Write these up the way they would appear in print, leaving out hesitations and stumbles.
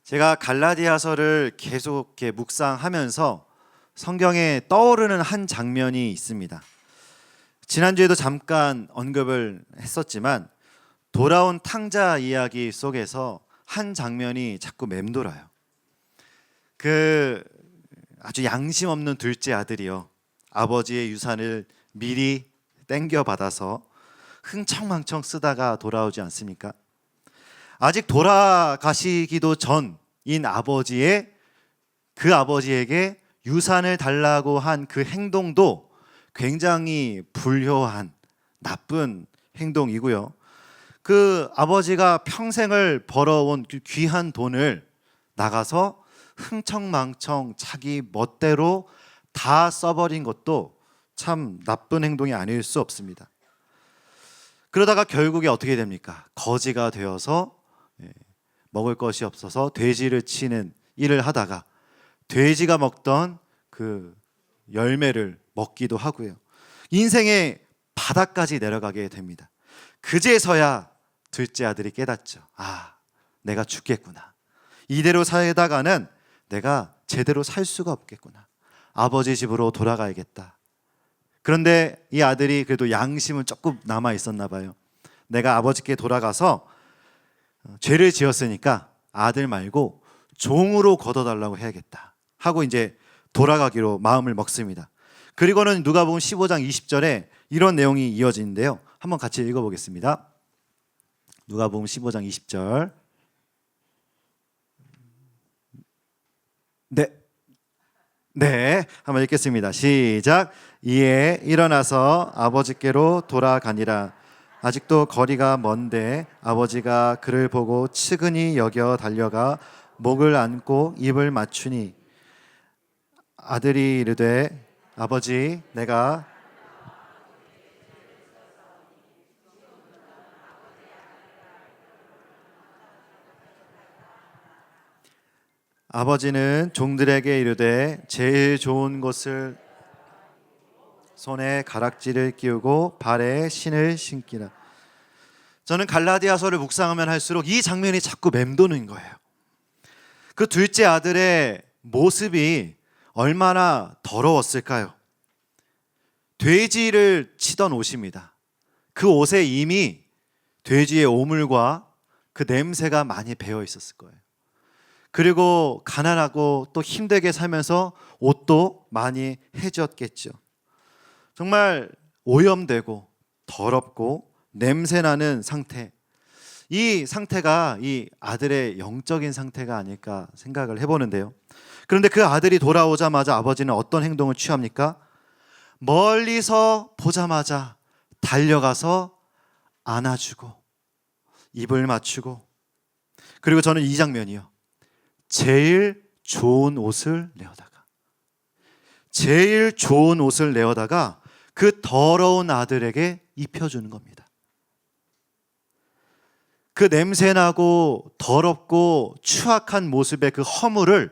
제가 갈라디아서를 계속 이렇게 묵상하면서 성경에 떠오르는 한 장면이 있습니다. 지난주에도 잠깐 언급을 했었지만 돌아온 탕자 이야기 속에서 한 장면이 자꾸 맴돌아요. 그 아주 양심 없는 둘째 아들이요, 아버지의 유산을 미리 땡겨 받아서 흥청망청 쓰다가 돌아오지 않습니까? 아직 돌아가시기도 전인 그 아버지에게 유산을 달라고 한 그 행동도 굉장히 불효한 나쁜 행동이고요. 그 아버지가 평생을 벌어온 그 귀한 돈을 나가서 흥청망청 자기 멋대로 다 써버린 것도 참 나쁜 행동이 아닐 수 없습니다. 그러다가 결국에 어떻게 됩니까? 거지가 되어서 먹을 것이 없어서 돼지를 치는 일을 하다가 돼지가 먹던 그 열매를 먹기도 하고요. 인생의 바닥까지 내려가게 됩니다. 그제서야 둘째 아들이 깨닫죠. 내가 죽겠구나. 이대로 살다가는 내가 제대로 살 수가 없겠구나. 아버지 집으로 돌아가야겠다. 그런데 이 아들이 그래도 양심은 조금 남아 있었나 봐요. 내가 아버지께 돌아가서 죄를 지었으니까 아들 말고 종으로 걷어달라고 해야겠다 하고 이제 돌아가기로 마음을 먹습니다. 그리고는 누가복음 15장 20절에 이런 내용이 이어지는데요. 한번 같이 읽어보겠습니다. 누가복음 15장 20절. 네, 한번 읽겠습니다. 시작. 이에 일어나서 아버지께로 돌아가니라. 아직도 거리가 먼데 아버지가 그를 보고 측은히 여겨 달려가 목을 안고 입을 맞추니 아들이 이르되 아버지 내가 아버지는 종들에게 이르되 제일 좋은 것을 손에 가락지를 끼우고 발에 신을 신기라. 저는 갈라디아서를 묵상하면 할수록 이 장면이 자꾸 맴도는 거예요. 그 둘째 아들의 모습이 얼마나 더러웠을까요? 돼지를 치던 옷입니다. 그 옷에 이미 돼지의 오물과 그 냄새가 많이 배어 있었을 거예요. 그리고 가난하고 또 힘들게 살면서 옷도 많이 해졌겠죠. 정말 오염되고 더럽고 냄새나는 상태, 이 상태가 이 아들의 영적인 상태가 아닐까 생각을 해보는데요. 그런데 그 아들이 돌아오자마자 아버지는 어떤 행동을 취합니까? 멀리서 보자마자 달려가서 안아주고 입을 맞추고, 그리고 저는 이 장면이요, 제일 좋은 옷을 내어다가 그 더러운 아들에게 입혀주는 겁니다. 그 냄새나고 더럽고 추악한 모습의 그 허물을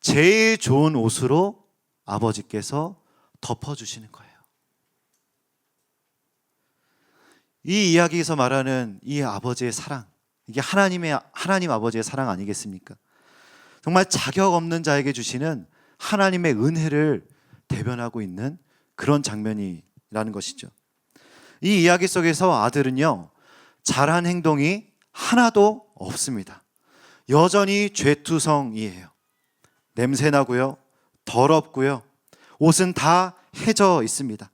제일 좋은 옷으로 아버지께서 덮어주시는 거예요. 이 이야기에서 말하는 이 아버지의 사랑, 이게 하나님 아버지의 사랑 아니겠습니까? 정말 자격 없는 자에게 주시는 하나님의 은혜를 대변하고 있는 그런 장면이라는 것이죠. 이 이야기 속에서 아들은요, 잘한 행동이 하나도 없습니다. 여전히 죄투성이에요. 냄새나고요, 더럽고요, 옷은 다 해져 있습니다.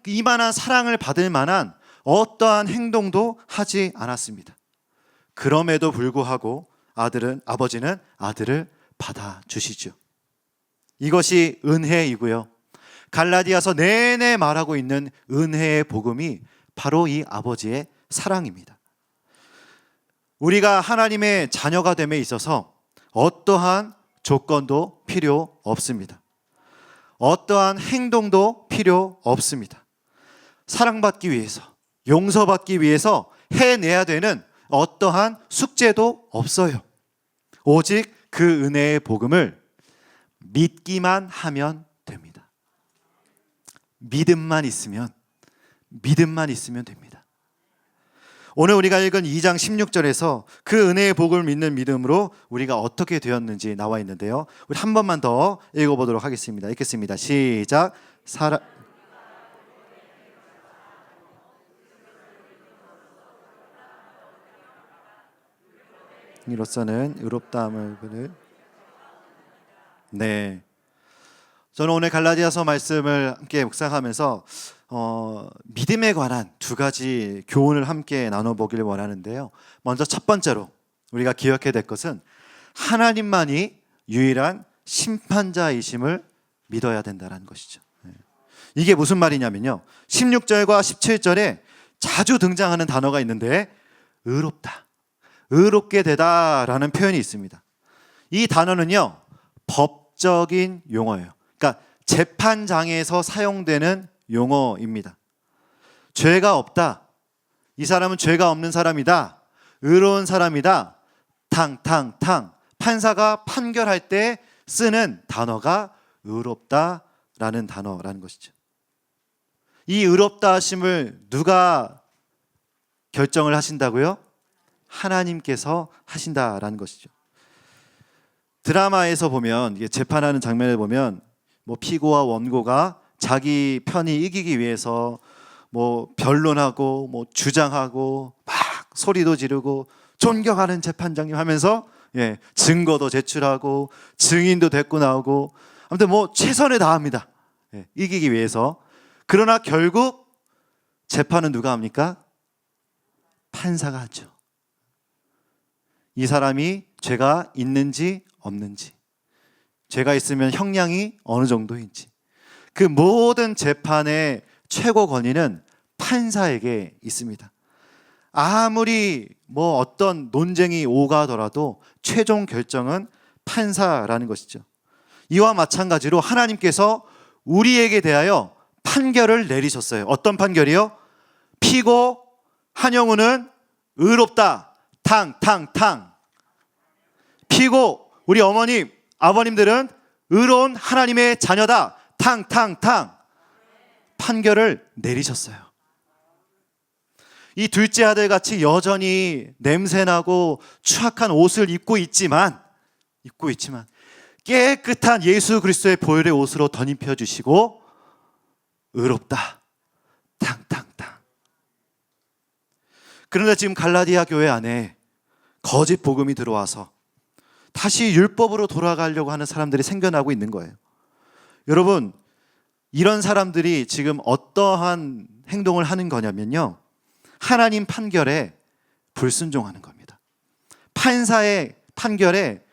이만한 사랑을 받을 만한 어떠한 행동도 하지 않았습니다. 그럼에도 불구하고 아버지는 아들을 받아주시죠. 이것이 은혜이고요, 갈라디아서 내내 말하고 있는 은혜의 복음이 바로 이 아버지의 사랑입니다. 우리가 하나님의 자녀가 됨에 있어서 어떠한 조건도 필요 없습니다. 어떠한 행동도 필요 없습니다. 사랑받기 위해서, 용서받기 위해서 해내야 되는 어떠한 숙제도 없어요. 오직 그 은혜의 복음을 믿기만 하면 됩니다. 믿음만 있으면 됩니다. 오늘 우리가 읽은 2장 16절에서 그 은혜의 복을 믿는 믿음으로 우리가 어떻게 되었는지 나와 있는데요. 우리 한 번만 더 읽어보도록 하겠습니다. 읽겠습니다. 시작. 이로서는 의롭다함을 네. 저는 오늘 갈라디아서 말씀을 함께 묵상하면서 믿음에 관한 두 가지 교훈을 함께 나눠보길 원하는데요. 먼저 첫 번째로 우리가 기억해야 될 것은 하나님만이 유일한 심판자이심을 믿어야 된다는 것이죠. 이게 무슨 말이냐면요, 16절과 17절에 자주 등장하는 단어가 있는데 의롭다, 의롭게 되다라는 표현이 있습니다. 이 단어는요, 법적인 용어예요. 그러니까 재판장에서 사용되는 용어입니다. 죄가 없다, 이 사람은 죄가 없는 사람이다, 의로운 사람이다, 탕탕탕, 판사가 판결할 때 쓰는 단어가 의롭다라는 단어라는 것이죠. 이 의롭다 하심을 누가 결정을 하신다고요? 하나님께서 하신다라는 것이죠. 드라마에서 보면, 이게 재판하는 장면을 보면 뭐 피고와 원고가 자기 편이 이기기 위해서 뭐 변론하고 뭐 주장하고 막 소리도 지르고 존경하는 재판장님 하면서 증거도 제출하고 증인도 데리고 나오고 아무튼 뭐 최선을 다합니다. 이기기 위해서. 그러나 결국 재판은 누가 합니까? 판사가 하죠. 이 사람이 죄가 있는지 없는지, 죄가 있으면 형량이 어느 정도인지, 그 모든 재판의 최고 권위는 판사에게 있습니다. 아무리 뭐 어떤 논쟁이 오가더라도 최종 결정은 판사라는 것이죠. 이와 마찬가지로 하나님께서 우리에게 대하여 판결을 내리셨어요. 어떤 판결이요? 피고 한영우는 의롭다, 탕탕탕. 피고 우리 어머님, 아버님들은 의로운 하나님의 자녀다, 탕탕탕. 판결을 내리셨어요. 이 둘째 아들 같이 여전히 냄새나고 추악한 옷을 입고 있지만 깨끗한 예수 그리스도의 보혈의 옷으로 덧입혀 주시고 의롭다, 탕탕탕. 그런데 지금 갈라디아 교회 안에 거짓 복음이 들어와서 다시 율법으로 돌아가려고 하는 사람들이 생겨나고 있는 거예요. 여러분, 이런 사람들이 지금 어떠한 행동을 하는 거냐면요, 하나님 판결에 불순종하는 겁니다. 판사의 판결에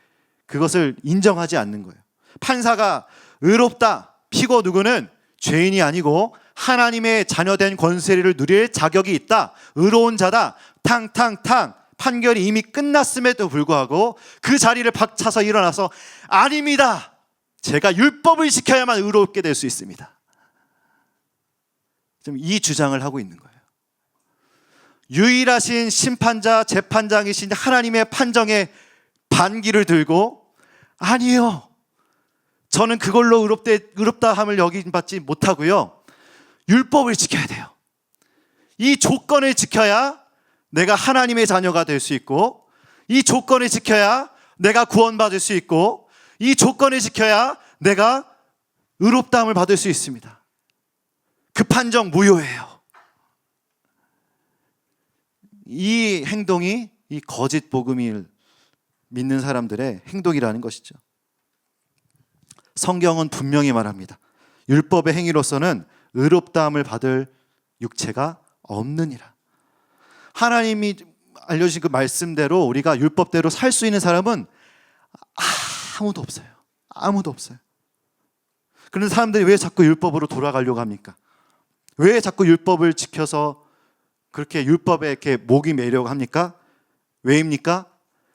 그것을 인정하지 않는 거예요. 판사가 의롭다, 피고 누구는 죄인이 아니고 하나님의 자녀된 권세를 누릴 자격이 있다, 의로운 자다, 탕탕탕. 판결이 이미 끝났음에도 불구하고 그 자리를 박차서 일어나서 아닙니다, 제가 율법을 지켜야만 의롭게 될 수 있습니다, 지금 이 주장을 하고 있는 거예요. 유일하신 심판자, 재판장이신 하나님의 판정에 반기를 들고 아니요, 저는 그걸로 의롭다함을 여김받지 못하고요, 율법을 지켜야 돼요. 이 조건을 지켜야 내가 하나님의 자녀가 될 수 있고, 이 조건을 지켜야 내가 구원받을 수 있고, 이 조건을 지켜야 내가 의롭다함을 받을 수 있습니다. 그 판정 무효예요. 이 행동이 이 거짓 복음을 믿는 사람들의 행동이라는 것이죠. 성경은 분명히 말합니다. 율법의 행위로서는 의롭다함을 받을 육체가 없느니라. 하나님이 알려주신 그 말씀대로 우리가 율법대로 살 수 있는 사람은 아무도 없어요. 아무도 없어요. 그런데 사람들이 왜 자꾸 율법으로 돌아가려고 합니까? 왜 자꾸 율법을 지켜서 그렇게 율법에 이렇게 목이 매려고 합니까? 왜입니까?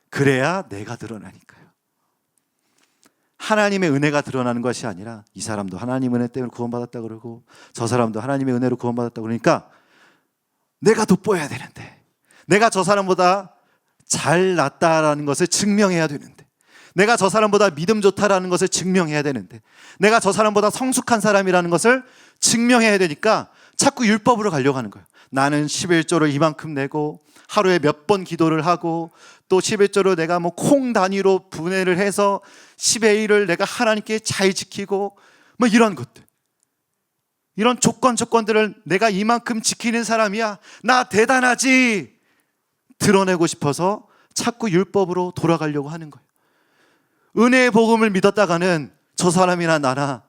그래야 내가 드러나니까요. 하나님의 은혜가 드러나는 것이 아니라 이 사람도 하나님 은혜 때문에 구원받았다 그러고 저 사람도 하나님의 은혜로 구원받았다 그러니까 내가 돋보여야 되는데, 내가 저 사람보다 잘났다라는 것을 증명해야 되는데, 내가 저 사람보다 믿음 좋다라는 것을 증명해야 되는데, 내가 저 사람보다 성숙한 사람이라는 것을 증명해야 되니까 자꾸 율법으로 가려고 하는 거예요. 나는 11조를 이만큼 내고 하루에 몇 번 기도를 하고 또 11조로 내가 뭐 콩 단위로 분해를 해서 10의 1을 내가 하나님께 잘 지키고 뭐 이런 것들, 이런 조건들을 내가 이만큼 지키는 사람이야, 나 대단하지, 드러내고 싶어서 자꾸 율법으로 돌아가려고 하는 거예요. 은혜의 복음을 믿었다가는 저 사람이나 나나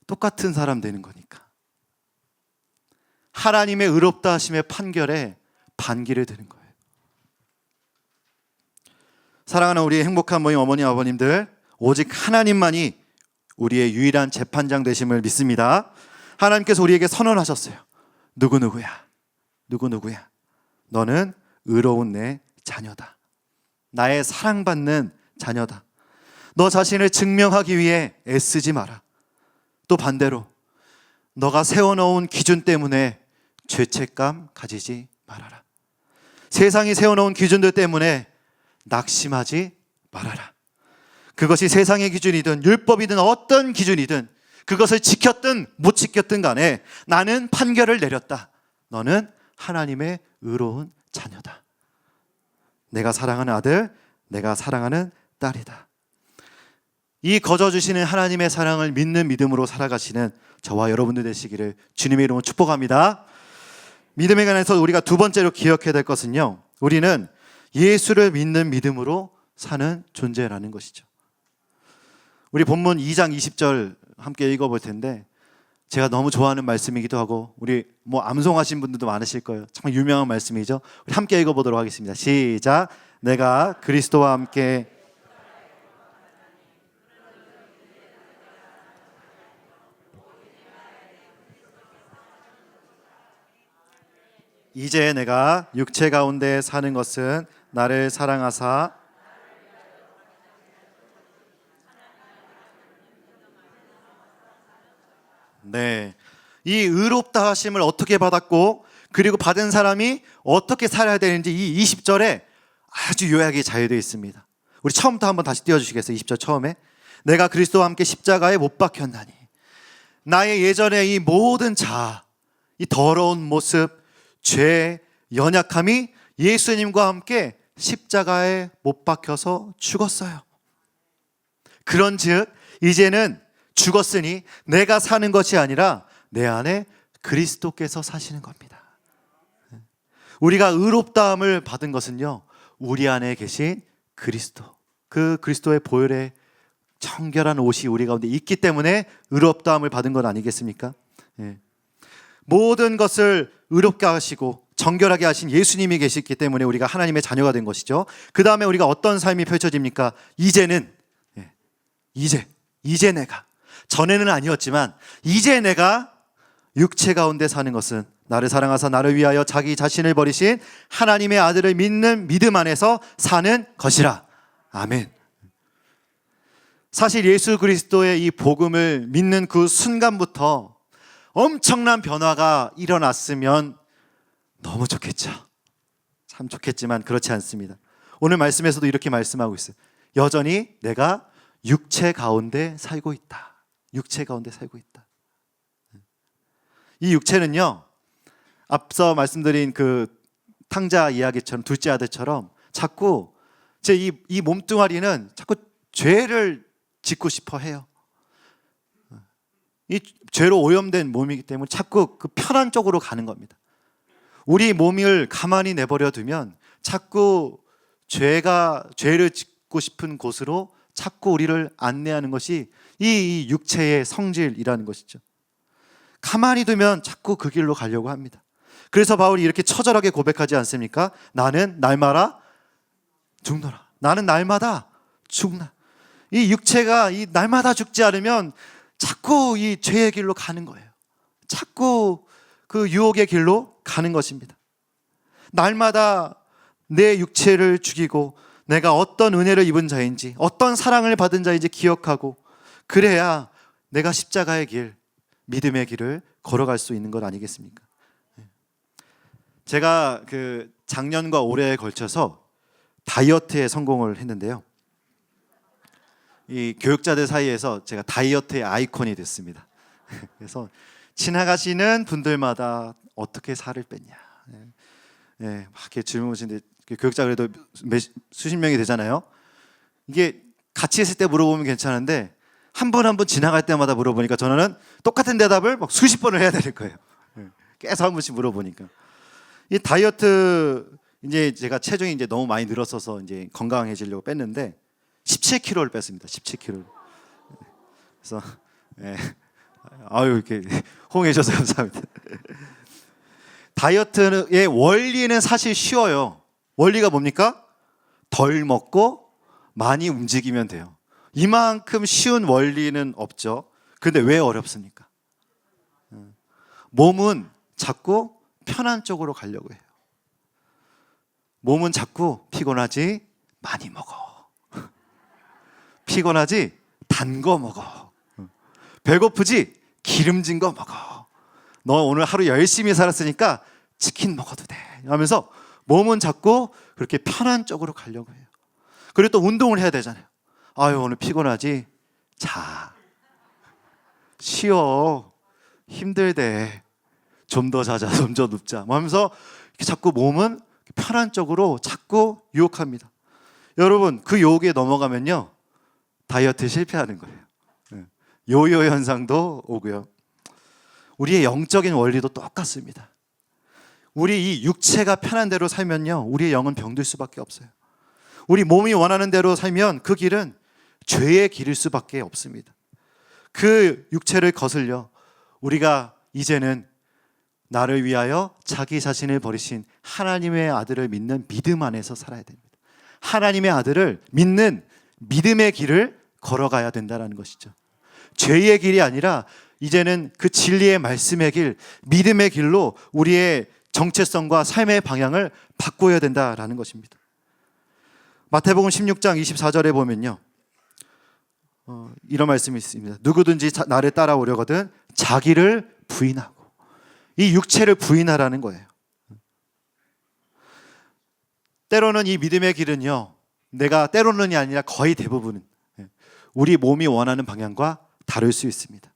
똑같은 사람 되는 거니까. 하나님의 의롭다 하심의 판결에 반기를 드는 거예요. 사랑하는 우리 행복한 모임 어머니 아버님들, 오직 하나님만이 우리의 유일한 재판장 되심을 믿습니다. 하나님께서 우리에게 선언하셨어요. 누구누구야, 누구누구야, 너는 의로운 내 자녀다. 나의 사랑받는 자녀다. 너 자신을 증명하기 위해 애쓰지 마라. 또 반대로 너가 세워놓은 기준 때문에 죄책감 가지지 말아라. 세상이 세워놓은 기준들 때문에 낙심하지 말아라. 그것이 세상의 기준이든 율법이든 어떤 기준이든 그것을 지켰든 못 지켰든 간에 나는 판결을 내렸다. 너는 하나님의 의로운 자녀다. 내가 사랑하는 아들, 내가 사랑하는 딸이다. 이 거저주시는 하나님의 사랑을 믿는 믿음으로 살아가시는 저와 여러분들 되시기를 주님의 이름으로 축복합니다. 믿음에 관해서 우리가 두 번째로 기억해야 될 것은요, 우리는 예수를 믿는 믿음으로 사는 존재라는 것이죠. 우리 본문 2장 20절 함께 읽어볼 텐데, 제가 너무 좋아하는 말씀이기도 하고 우리 뭐 암송하신 분들도 많으실 거예요. 정말 유명한 말씀이죠. 우리 함께 읽어보도록 하겠습니다. 시작. 내가 그리스도와 함께 이제 내가 육체 가운데 사는 것은 나를 사랑하사 네, 이 의롭다 하심을 어떻게 받았고 그리고 받은 사람이 어떻게 살아야 되는지 이 20절에 아주 요약이 잘 되어 있습니다. 우리 처음부터 한번 다시 띄워주시겠어요? 20절 처음에 내가 그리스도와 함께 십자가에 못 박혔나니 나의 예전의 이 모든 자아, 이 더러운 모습, 죄, 연약함이 예수님과 함께 십자가에 못 박혀서 죽었어요. 그런즉 이제는 죽었으니 내가 사는 것이 아니라 내 안에 그리스도께서 사시는 겁니다. 우리가 의롭다함을 받은 것은요, 우리 안에 계신 그리스도, 그 그리스도의 보혈의 청결한 옷이 우리 가운데 있기 때문에 의롭다함을 받은 것 아니겠습니까? 모든 것을 의롭게 하시고 정결하게 하신 예수님이 계시기 때문에 우리가 하나님의 자녀가 된 것이죠. 그 다음에 우리가 어떤 삶이 펼쳐집니까? 이제는 이제 내가, 전에는 아니었지만 이제 내가 육체 가운데 사는 것은 나를 사랑하사 나를 위하여 자기 자신을 버리신 하나님의 아들을 믿는 믿음 안에서 사는 것이라. 아멘. 사실 예수 그리스도의 이 복음을 믿는 그 순간부터 엄청난 변화가 일어났으면 너무 좋겠죠. 참 좋겠지만 그렇지 않습니다. 오늘 말씀에서도 이렇게 말씀하고 있어요. 여전히 내가 육체 가운데 살고 있다. 육체 가운데 살고 있다. 이 육체는요, 앞서 말씀드린 그 탕자 이야기처럼 둘째 아들처럼 자꾸 제 이 몸뚱아리는 자꾸 죄를 짓고 싶어 해요. 이 죄로 오염된 몸이기 때문에 자꾸 그 편한 쪽으로 가는 겁니다. 우리 몸을 가만히 내버려 두면 자꾸 죄를 짓고 싶은 곳으로 자꾸 우리를 안내하는 것이 이 육체의 성질이라는 것이죠. 가만히 두면 자꾸 그 길로 가려고 합니다. 그래서 바울이 이렇게 처절하게 고백하지 않습니까? 나는 날마다 죽노라. 나는 날마다 죽나. 이 육체가 이 날마다 죽지 않으면 자꾸 이 죄의 길로 가는 거예요. 자꾸 그 유혹의 길로 가는 것입니다. 날마다 내 육체를 죽이고 내가 어떤 은혜를 입은 자인지, 어떤 사랑을 받은 자인지 기억하고, 그래야 내가 십자가의 길, 믿음의 길을 걸어갈 수 있는 것 아니겠습니까? 제가 그 작년과 올해에 걸쳐서 다이어트에 성공을 했는데요. 이 교육자들 사이에서 제가 다이어트의 아이콘이 됐습니다. 그래서 지나가시는 분들마다 어떻게 살을 뺐냐. 막 이렇게 질문하시는데 교육자 그래도 수십 명이 되잖아요. 이게 같이 있을 때 물어보면 괜찮은데 한 분 한 분 지나갈 때마다 물어보니까 저는 똑같은 대답을 막 수십 번을 해야 되는 거예요. 계속 한 번씩 물어보니까. 이 다이어트 이제 제가 체중이 이제 너무 많이 늘었어서 이제 건강해지려고 뺐는데 17kg를 뺐습니다. 17kg. 그래서 아유 이렇게 호응해 주셔서 감사합니다. 다이어트의 원리는 사실 쉬워요. 원리가 뭡니까? 덜 먹고 많이 움직이면 돼요. 이만큼 쉬운 원리는 없죠. 그런데 왜 어렵습니까? 몸은 자꾸 편한 쪽으로 가려고 해요. 몸은 자꾸 피곤하지? 많이 먹어. 피곤하지? 단 거 먹어. 배고프지? 기름진 거 먹어. 너 오늘 하루 열심히 살았으니까 치킨 먹어도 돼 하면서 몸은 자꾸 그렇게 편한 쪽으로 가려고 해요. 그리고 또 운동을 해야 되잖아요. 아유 오늘 피곤하지? 자, 쉬어, 힘들대, 좀 더 자자, 좀 더 눕자 하면서 자꾸 몸은 편한 쪽으로 자꾸 유혹합니다. 여러분 그 유혹에 넘어가면요 다이어트 실패하는 거예요. 요요 현상도 오고요. 우리의 영적인 원리도 똑같습니다. 우리 이 육체가 편한 대로 살면요 우리의 영은 병들 수밖에 없어요. 우리 몸이 원하는 대로 살면 그 길은 죄의 길일 수밖에 없습니다. 그 육체를 거슬려 우리가 이제는 나를 위하여 자기 자신을 버리신 하나님의 아들을 믿는 믿음 안에서 살아야 됩니다. 하나님의 아들을 믿는 믿음의 길을 걸어가야 된다는 것이죠. 죄의 길이 아니라 이제는 그 진리의 말씀의 길, 믿음의 길로 우리의 정체성과 삶의 방향을 바꿔야 된다는 것입니다. 마태복음 16장 24절에 보면요 이런 말씀이 있습니다. 누구든지 나를 따라오려거든 자기를 부인하고, 이 육체를 부인하라는 거예요. 때로는 이 믿음의 길은요 내가 때로는이 아니라 거의 대부분은 우리 몸이 원하는 방향과 다를 수 있습니다.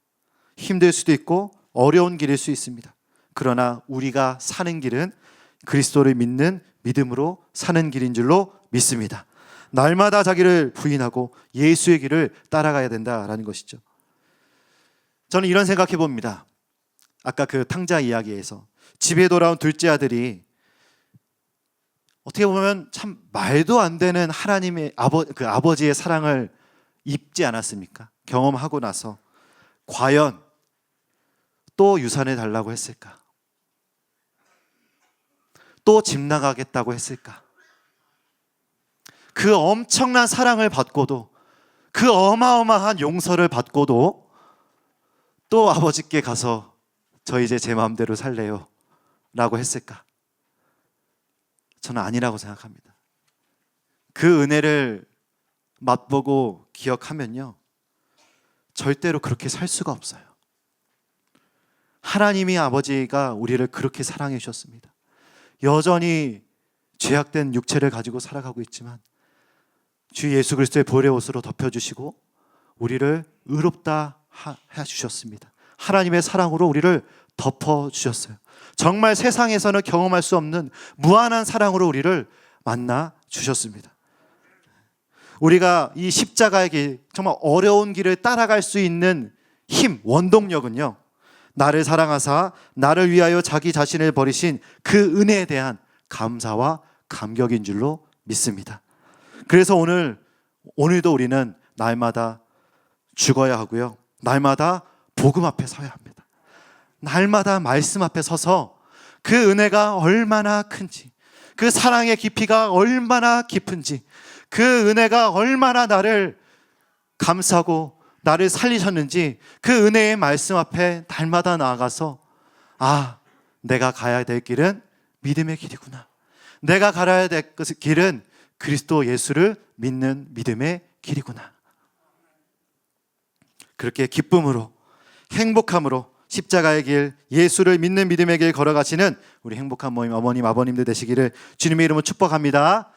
힘들 수도 있고 어려운 길일 수 있습니다. 그러나 우리가 사는 길은 그리스도를 믿는 믿음으로 사는 길인 줄로 믿습니다. 날마다 자기를 부인하고 예수의 길을 따라가야 된다라는 것이죠. 저는 이런 생각해 봅니다. 아까 그 탕자 이야기에서 집에 돌아온 둘째 아들이 어떻게 보면 참 말도 안 되는 하나님의 아버지의 사랑을 입지 않았습니까? 경험하고 나서 과연 또 유산을 달라고 했을까? 또 집 나가겠다고 했을까? 그 엄청난 사랑을 받고도, 그 어마어마한 용서를 받고도 또 아버지께 가서 저 이제 제 마음대로 살래요 라고 했을까? 저는 아니라고 생각합니다. 그 은혜를 맛보고 기억하면요 절대로 그렇게 살 수가 없어요. 하나님이 아버지가 우리를 그렇게 사랑해 주셨습니다. 여전히 죄악된 육체를 가지고 살아가고 있지만 주 예수 그리스도의 보혈의 옷으로 덮여주시고 우리를 의롭다 해주셨습니다. 하나님의 사랑으로 우리를 덮어주셨어요. 정말 세상에서는 경험할 수 없는 무한한 사랑으로 우리를 만나 주셨습니다. 우리가 이 십자가의 길, 정말 어려운 길을 따라갈 수 있는 힘, 원동력은요 나를 사랑하사 나를 위하여 자기 자신을 버리신 그 은혜에 대한 감사와 감격인 줄로 믿습니다. 그래서 오늘도 우리는 날마다 죽어야 하고요 날마다 복음 앞에 서야 합니다. 날마다 말씀 앞에 서서 그 은혜가 얼마나 큰지, 그 사랑의 깊이가 얼마나 깊은지, 그 은혜가 얼마나 나를 감싸고 나를 살리셨는지 그 은혜의 말씀 앞에 날마다 나아가서 내가 가야 될 길은 믿음의 길이구나. 내가 가야 될 길은 그리스도 예수를 믿는 믿음의 길이구나. 그렇게 기쁨으로, 행복함으로 십자가의 길, 예수를 믿는 믿음의 길 걸어가시는 우리 행복한 모임 어머님, 아버님들 되시기를 주님의 이름으로 축복합니다.